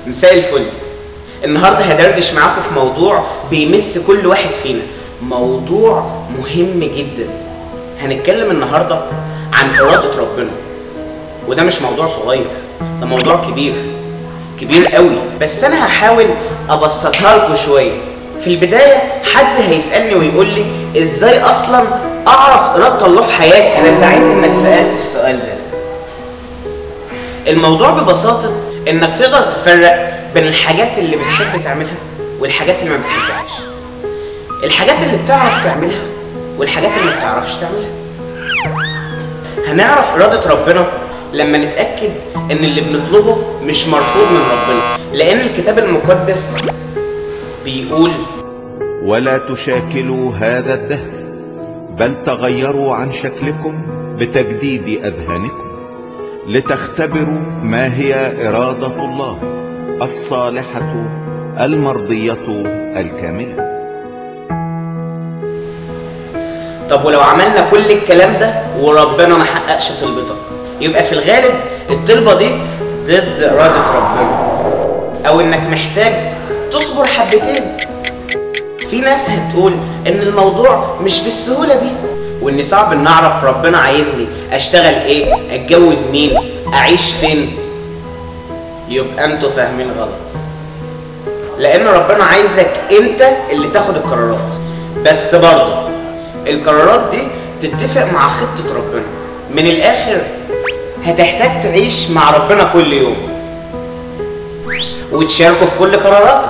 مساء الفل. النهارده هدردش معاكم في موضوع بيمس كل واحد فينا، موضوع مهم جدا. هنتكلم النهارده عن إرادة ربنا، وده مش موضوع صغير، ده موضوع كبير قوي. بس انا هحاول ابسطها لكم شويه. في البدايه حد هيسالني ويقول لي ازاي اصلا اعرف إرادة الله في حياتي؟ انا سعيد انك سالت السؤال ده. الموضوع ببساطه انك تقدر تفرق بين الحاجات اللي بتحب تعملها والحاجات اللي ما بتحبهاش، الحاجات اللي بتعرف تعملها والحاجات اللي ما بتعرفش تعملها. هنعرف إرادة ربنا لما نتأكد ان اللي بنطلبه مش مرفوض من ربنا، لان الكتاب المقدس بيقول: ولا تشاكلوا هذا الدهر بل تغيروا عن شكلكم بتجديد أذهانكم لتختبروا ما هي إرادة الله الصالحة المرضية الكاملة. طب ولو عملنا كل الكلام ده وربنا ما حققش طلبتك، يبقى في الغالب الطلبة دي ضد إرادة ربنا، أو إنك محتاج تصبر حبتين. في ناس هتقول إن الموضوع مش بالسهولة دي، وإن صعب إن أعرف ربنا عايزني أشتغل إيه، أتجوز مين، أعيش فين. يبقى أنتوا فاهمين غلط، لأن ربنا عايزك أنت اللي تاخد القرارات، بس برضه القرارات دي تتفق مع خطة ربنا. من الآخر هتحتاج تعيش مع ربنا كل يوم وتشاركه في كل قراراتك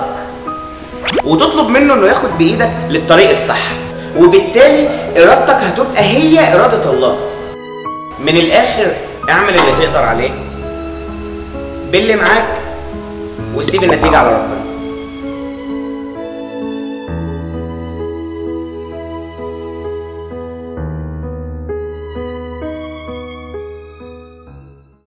وتطلب منه انه ياخد بايدك للطريق الصح، وبالتالي ارادتك هتبقى هي إرادة الله. من الآخر اعمل اللي تقدر عليه باللي معاك وسيب النتيجة على ربنا.